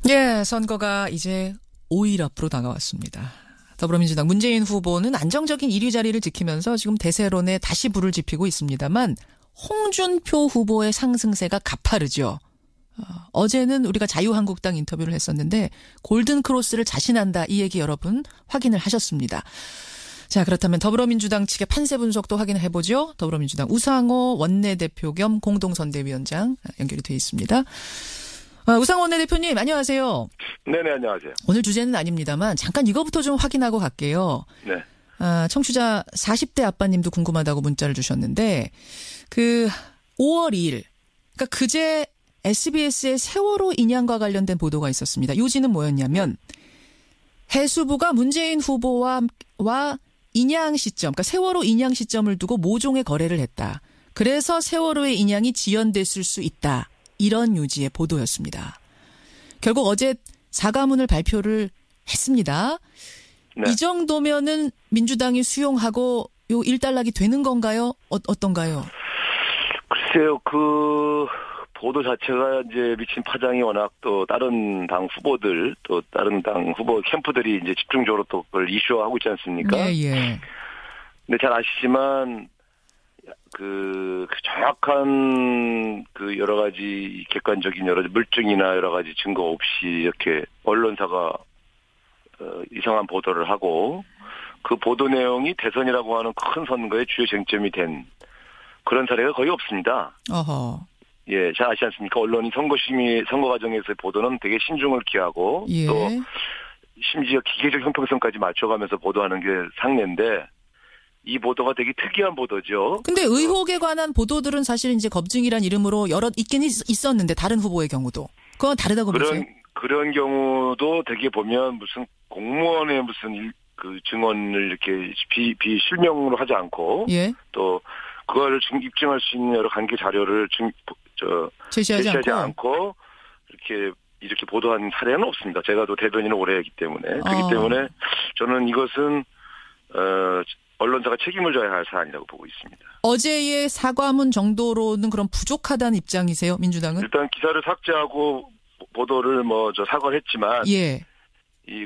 예, 선거가 이제 5일 앞으로 다가왔습니다. 더불어민주당 문재인 후보는 안정적인 1위 자리를 지키면서 지금 대세론에 다시 불을 지피고 있습니다만 홍준표 후보의 상승세가 가파르죠. 어제는 우리가 자유한국당 인터뷰를 했었는데 골든크로스를 자신한다 이 얘기 여러분 확인을 하셨습니다. 자, 그렇다면 더불어민주당 측의 판세 분석도 확인해보죠. 더불어민주당 우상호 원내대표 겸 공동선대위원장 연결이 돼 있습니다. 우상호 원내대표님 안녕하세요. 네네, 안녕하세요. 오늘 주제는 아닙니다만 잠깐 이거부터 좀 확인하고 갈게요. 네. 청취자 40대 아빠님도 궁금하다고 문자를 주셨는데 그 5월 2일 그러니까 그제 SBS의 세월호 인양과 관련된 보도가 있었습니다. 요지는 뭐였냐면 해수부가 문재인 후보와 인양 시점, 그러니까 세월호 인양 시점을 두고 모종의 거래를 했다. 그래서 세월호의 인양이 지연됐을 수 있다. 이런 요지의 보도였습니다. 결국 어제 사과문을 발표를 했습니다. 네. 이 정도면은 민주당이 수용하고 요 일단락이 되는 건가요? 어떤가요? 글쎄요, 그 보도 자체가 이제 미친 파장이 워낙 또 다른 당 후보들 또 다른 당 후보 캠프들이 이제 집중적으로 또 그걸 이슈화하고 있지 않습니까? 예, 예. 근데 잘 아시지만 그 정확한 그 여러 가지 객관적인 여러 물증이나 여러 가지 증거 없이 이렇게 언론사가 이상한 보도를 하고 그 보도 내용이 대선이라고 하는 큰 선거의 주요 쟁점이 된 그런 사례가 거의 없습니다. 어허. 예, 잘 아시지 않습니까? 언론이 선거 과정에서의 보도는 되게 신중을 기하고 예. 또 심지어 기계적 형평성까지 맞춰가면서 보도하는 게 상례인데 이 보도가 되게 특이한 보도죠. 근데 의혹에 관한 보도들은 사실 이제 검증이란 이름으로 여러 있긴 있었는데 다른 후보의 경우도 그건 다르다고 보세요? 그런 경우도 되게 보면 무슨 공무원의 무슨 그 증언을 이렇게 비실명으로 하지 않고 예. 또 그걸 입증할 수 있는 여러 관계 자료를 제시하지 않고 이렇게 보도한 사례는 없습니다. 제가 또 대변인을 오래 했기 때문에 그렇기 때문에 저는 이것은 언론사가 책임을 져야 할 사안이라고 보고 있습니다. 어제의 사과문 정도로는 그럼 부족하다는 입장이세요, 민주당은? 일단 기사를 삭제하고 보도를 사과를 했지만 예.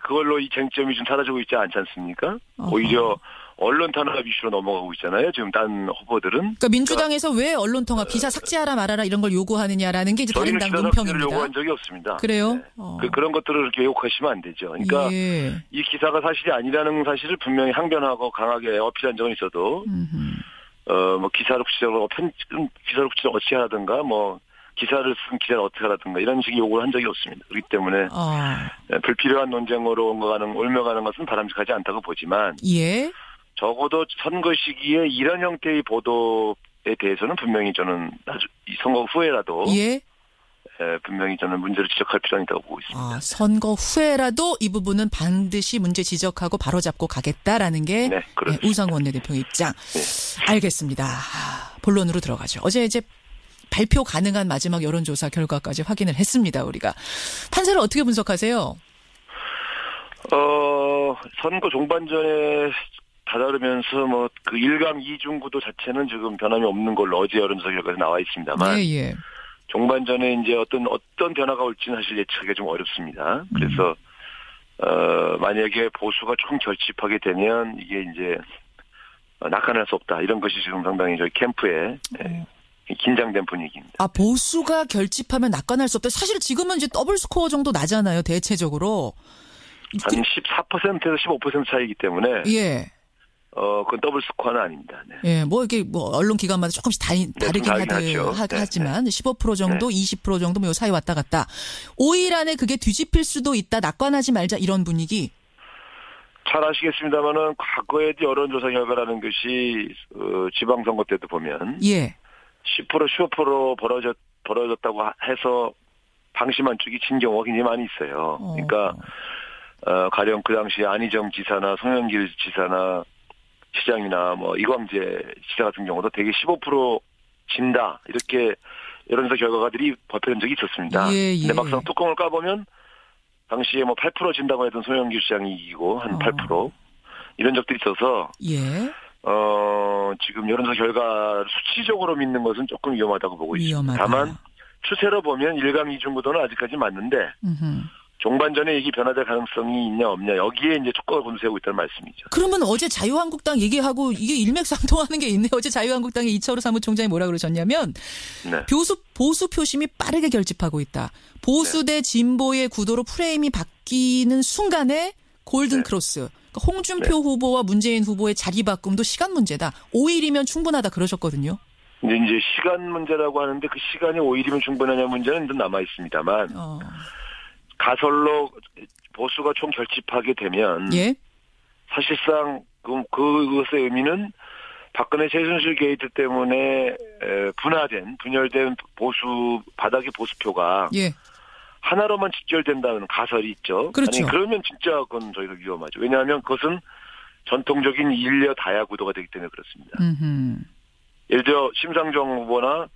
그걸로 이 쟁점이 좀 사라지고 있지 않지 않습니까? 어허. 오히려 언론 탄압 이슈로 넘어가고 있잖아요. 지금 딴 후보들은. 그러니까 민주당에서 왜 언론 통합 기사 삭제하라 말아라 이런 걸 요구하느냐라는 게 이제 다른 당 저희는 논평입니다. 요구한 적이 없습니다. 그래요? 네. 그런 것들을 이렇게 왜곡하시면 안 되죠. 그러니까 예. 이 기사가 사실이 아니라는 사실을 분명히 항변하고 강하게 어필한 적은 있어도 기사를 붙이자고 기사를 붙이자 어찌 하라든가 기사를 쓴 기자를 어떻게 하라든가 이런 식의 요구를 한 적이 없습니다. 그렇기 때문에 불필요한 논쟁으로 옮겨가는 것은 바람직하지 않다고 보지만 예. 적어도 선거 시기에 이런 형태의 보도에 대해서는 분명히 저는 이 선거 후에라도 예. 분명히 저는 문제를 지적할 필요가 있다고 보고 있습니다. 선거 후에라도 이 부분은 반드시 문제 지적하고 바로잡고 가겠다라는 게 네, 우상호 원내대표의 입장. 네. 알겠습니다. 본론으로 들어가죠. 어제 이제 발표 가능한 마지막 여론조사 결과까지 확인을 했습니다. 우리가. 판세를 어떻게 분석하세요? 선거 종반전에 다다르면서 그 1강 2중 구도 자체는 지금 변함이 없는 걸로 어제 여론조사 결과에 나와 있습니다만 예. 종반전에 이제 어떤 변화가 올지는 사실 예측하기가 좀 어렵습니다. 그래서 만약에 보수가 좀 결집하게 되면 이게 이제 낙관할 수 없다. 이런 것이 지금 상당히 저희 캠프에 긴장된 분위기입니다. 보수가 결집하면 낙관할 수 없다. 사실 지금은 이제 더블 스코어 정도 나잖아요. 대체적으로. 한 14%에서 15% 차이기 때문에. 예. 그건 더블 스코어는 아닙니다. 네. 예, 이게 언론 기관마다 조금씩 다르긴 하지만 15% 정도, 네. 20% 정도 요 사이 왔다 갔다. 5일 안에 그게 뒤집힐 수도 있다. 낙관하지 말자 이런 분위기. 잘 아시겠습니다만은 과거의 여론조사 결과라는 것이 지방선거 때도 보면 10% 15% 벌어졌다고 해서 방심한 쪽이 진 경우가 굉장히 많이 있어요. 그러니까 가령 그 당시 안희정 지사나 송영길 지사나 시장이나 이광재 지사 같은 경우도 되게 15% 진다 이렇게 여론조사 결과가들이 발표된 적이 있었습니다. 근데 막상 뚜껑을 까보면 당시에 8% 진다고 했던 송영길 시장이 이기고 한 8% 이런 적들이 있어서 지금 여론조사 결과를 수치적으로 믿는 것은 조금 위험하다고 보고 있습니다. 다만 추세로 보면 1강 2중 구도는 아직까지 맞는데 종반전에 이게 변화될 가능성이 있냐 없냐 여기에 이제 촉각을 곤두세우고 있다는 말씀이죠. 그러면 어제 자유한국당 얘기하고 이게 일맥상통하는 게 있네요. 어제 자유한국당의 이철우 사무총장이 뭐라 그러셨냐면 네. 보수 표심이 빠르게 결집하고 있다. 보수 대 진보의 구도로 프레임이 바뀌는 순간에 골든 크로스. 그러니까 홍준표 후보와 문재인 후보의 자리 바꿈도 시간 문제다. 5일이면 충분하다 그러셨거든요. 이제 시간 문제라고 하는데 그 시간이 5일이면 충분하냐 문제는 좀 남아 있습니다만 가설로 보수가 총 결집하게 되면 예? 사실상 그것의 의미는 박근혜 최순실 게이트 때문에 분열된 보수 바닥의 보수표가 예. 하나로만 집결된다는 가설이 있죠. 그렇죠. 아니 그러면 진짜 그건 저희도 위험하죠. 왜냐하면 그것은 전통적인 일려 다야 구도가 되기 때문에 그렇습니다. 예를 들어 심상정 후보나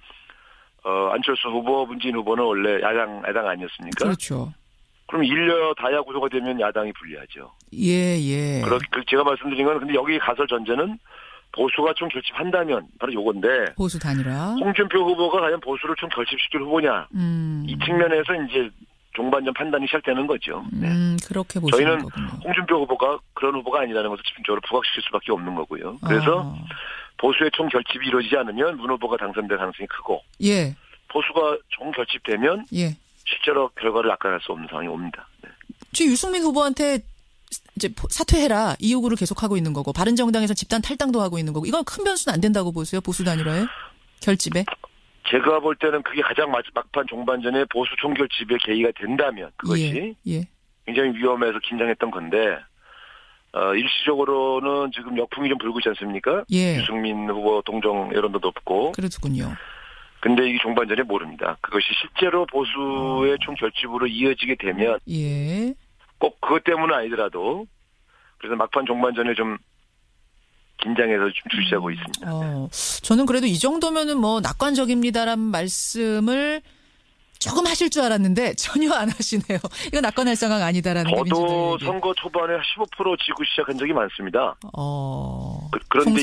안철수 후보, 문재인 후보는 원래 야당 아니었습니까? 그렇죠. 그럼 일려 다야 구도가 되면 야당이 불리하죠. 예. 제가 말씀드린 건 근데 여기 가설 전제는 보수가 좀 결집한다면 바로 요건데. 보수 단일화. 홍준표 후보가 과연 보수를 좀 결집시킬 후보냐. 이 측면에서 이제 종반전 판단이 시작되는 거죠. 네. 그렇게 보시는 저희는 거군요. 홍준표 후보가 그런 후보가 아니라는 것을 집중적으로 부각시킬 수밖에 없는 거고요. 그래서 보수의 총 결집이 이루어지지 않으면 문 후보가 당선될 가능성이 크고. 예. 보수가 총 결집되면. 예. 실제로 결과를 낙관할 수 없는 상황이 옵니다. 네. 지금 유승민 후보한테 이제 사퇴해라 이 요구를 계속하고 있는 거고 바른정당에서 집단 탈당도 하고 있는 거고 이건 큰 변수는 안 된다고 보세요. 보수 단일화에 결집에. 제가 볼 때는 그게 가장 막판 종반전에 보수 총결집의 계기가 된다면 그것이 굉장히 위험해서 긴장했던 건데 일시적으로는 지금 역풍이 좀 불고 있지 않습니까? 유승민 후보 동정 여론도 높고. 그렇군요. 근데 이게 종반전에 모릅니다. 그것이 실제로 보수의 총결집으로 이어지게 되면 꼭 그것 때문은 아니더라도 그래서 막판 종반전에 좀 긴장해서 좀 주시하고 있습니다. 저는 그래도 이 정도면은 뭐 낙관적입니다라는 말씀을 조금 하실 줄 알았는데 전혀 안 하시네요. 이거 낙관할 상황 아니다라는 게 저도 선거 초반에 15% 지고 시작한 적이 많습니다. 그런데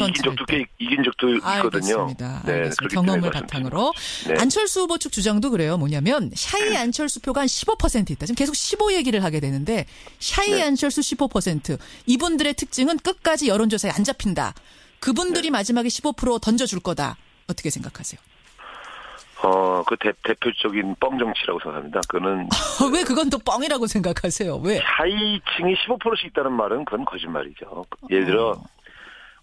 이긴 적도 있거든요. 알겠습니다. 경험을 바탕으로. 안철수 후보 측 주장도 그래요. 뭐냐면 샤이 안철수 표가 한 15% 있다. 지금 계속 15 얘기를 하게 되는데 샤이 안철수 15%. 이분들의 특징은 끝까지 여론조사에 안 잡힌다. 그분들이 마지막에 15% 던져줄 거다. 어떻게 생각하세요? 그 대표적인 뻥 정치라고 생각합니다. 그거는. 왜 그건 또 뻥이라고 생각하세요? 왜? 샤이층이 15%씩 있다는 말은 그건 거짓말이죠. 예를 들어,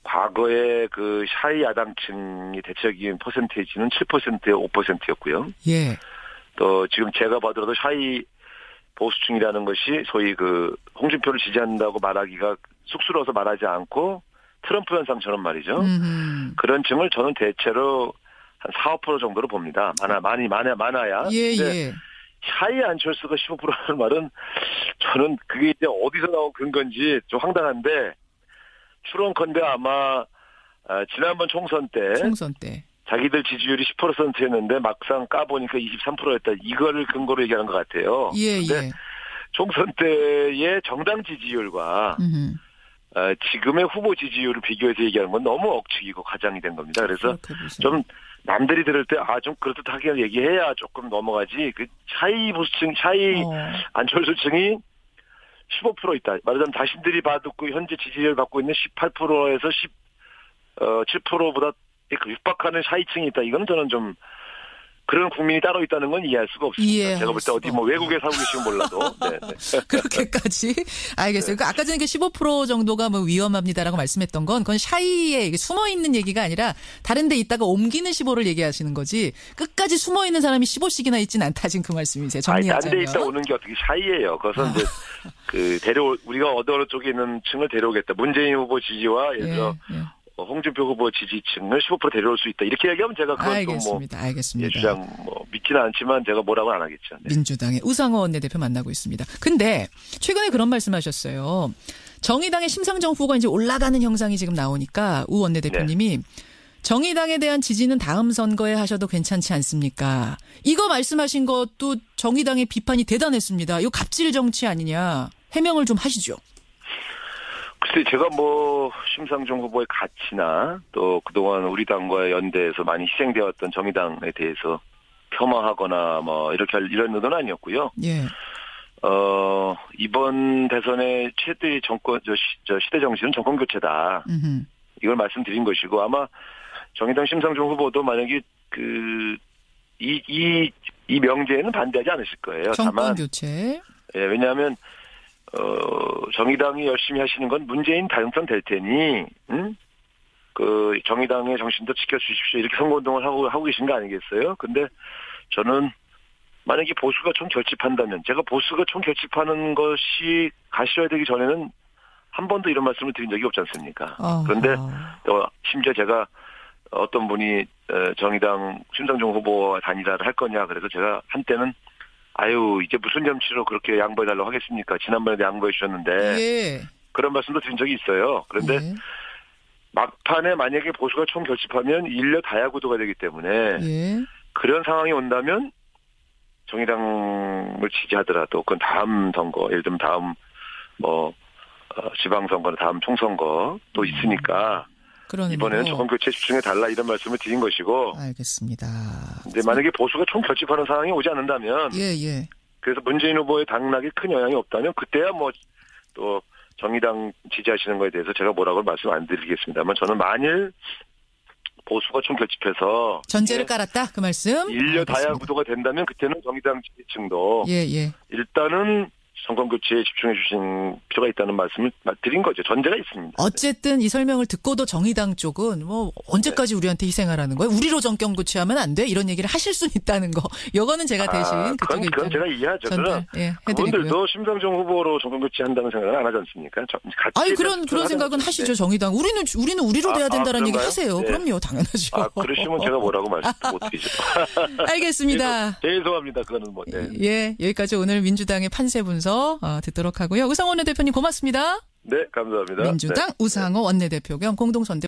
과거에 그 샤이 야당층이 대체적인 퍼센테이지는 7%에 5%였고요. 예. 또 지금 제가 봐더라도 샤이 보수층이라는 것이 소위 그 홍준표를 지지한다고 말하기가 쑥스러워서 말하지 않고 트럼프 현상처럼 말이죠. 그런 층을 저는 대체로 한 4, 5% 정도로 봅니다. 많아야. 예. 샤이 안철수가 15%라는 말은 저는 그게 이제 어디서 나온 근거인지 좀 황당한데 추론컨대 아마 지난번 총선 때 자기들 지지율이 10%였는데 막상 까보니까 23%였다. 이거를 근거로 얘기하는 것 같아요. 예. 총선 때의 정당 지지율과 지금의 후보 지지율을 비교해서 얘기하는 건 너무 억측이고 과장이 된 겁니다. 그래서 좀 남들이 들을 때 좀 그렇듯하게 얘기해야 조금 넘어가지. 그 샤이 안철수층이 15% 있다. 말하자면 자신들이 받고 현재 지지율 받고 있는 18%에서 7%보다 육박하는 샤이층이 있다. 이거는 저는 좀 그런 국민이 따로 있다는 건 이해할 수가 없습니다. 제가 볼 때 어디 뭐 외국에 살고 계시면 몰라도. 그렇게까지? 알겠어요. 그러니까 아까 전에 15% 정도가 뭐 위험합니다라고 말씀했던 건 그건 샤이에 숨어 있는 얘기가 아니라 다른 데 있다가 옮기는 15를 얘기하시는 거지 끝까지 숨어 있는 사람이 15씩이나 있진 않다. 지금 그 말씀이세요. 정리하자면. 딴 데 있다 오는 게 어떻게 샤이예요. 그것은 이제 우리가 어느 쪽에 있는 층을 데려오겠다. 문재인 후보 지지와 예를 들어 홍준표 후보 지지층을 15% 데려올 수 있다. 이렇게 얘기하면 제가 그건 알겠습니다. 주장 믿지는 않지만 제가 뭐라고 안 하겠죠. 네. 민주당의 우상호 원내대표 만나고 있습니다. 근데 최근에 그런 말씀하셨어요. 정의당의 심상정 후보가 이제 올라가는 형상이 지금 나오니까 우 원내대표님이 정의당에 대한 지지는 다음 선거에 하셔도 괜찮지 않습니까? 이거 말씀하신 것도 정의당의 비판이 대단했습니다. 이거 갑질 정치 아니냐. 해명을 좀 하시죠. 글쎄 제가 심상정 후보의 가치나 또 그동안 우리 당과의 연대에서 많이 희생되었던 정의당에 대해서 폄하하거나 이런 의도는 아니었고요. 이번 대선의 최대의 정권, 시대 정신은 정권 교체다. 이걸 말씀드린 것이고, 아마 정의당 심상정 후보도 만약에 이 명제에는 반대하지 않으실 거예요. 정권 교체. 예, 왜냐하면, 정의당이 열심히 하시는 건 문재인 당선 될 테니, 정의당의 정신도 지켜주십시오. 이렇게 선거운동을 하고 계신 거 아니겠어요? 근데 저는 만약에 보수가 총 결집한다면, 제가 보수가 총 결집하는 것이 가시화되기 되기 전에는 한 번도 이런 말씀을 드린 적이 없지 않습니까? 그런데 심지어 제가 어떤 분이 정의당 심상정 후보와 단일화를 할 거냐, 그래서 제가 한때는 이제 무슨 염치로 그렇게 양보해달라고 하겠습니까? 지난번에도 양보해 주셨는데, 예. 그런 말씀도 드린 적이 있어요. 그런데 예. 막판에 만약에 보수가 총 결집하면 인류 다야구도가 되기 때문에 예. 그런 상황이 온다면 정의당을 지지하더라도 그건 다음 선거, 예를 들면 다음 지방선거나 다음 총선거 또 있으니까 이번에는 정권 교체 집중해 달라 이런 말씀을 드린 것이고. 알겠습니다. 근데 만약에 보수가 총 결집하는 상황이 오지 않는다면, 예. 그래서 문재인 후보의 당락에 큰 영향이 없다면 그때야 또 정의당 지지하시는 거에 대해서 제가 뭐라고 말씀 안 드리겠습니다만, 저는 만일 보수가 총 결집해서 전제를 깔았다 그 말씀. 인류 다야구도가 된다면 그때는 정의당 지지층도 일단은 정권 교체에 집중해 주신 필요가 있다는 말씀을 드린 거죠. 전제가 있습니다. 어쨌든 이 설명을 듣고도 정의당 쪽은 언제까지 우리한테 희생하라는 거예요? 우리로 정권 교체하면 안 돼? 이런 얘기를 하실 수는 있다는 거. 요거는 제가 대신 그쪽에 그건 제가 이해하죠. 저는 그분들도 심상정 후보로 정권 교체한다는 생각은 안 하지 않습니까? 그런 생각은 하시죠. 정의당. 우리는 우리로 돼야 된다는 얘기 하세요. 네. 그럼요. 당연하죠. 그러시면 제가 뭐라고 말씀 못 드리죠. 알겠습니다. 죄송합니다. 그거는 네. 예, 여기까지 오늘 민주당의 판세 분석 듣도록 하고요. 우상호 원내대표님 고맙습니다. 네, 감사합니다. 민주당 우상호 원내대표 겸 공동선대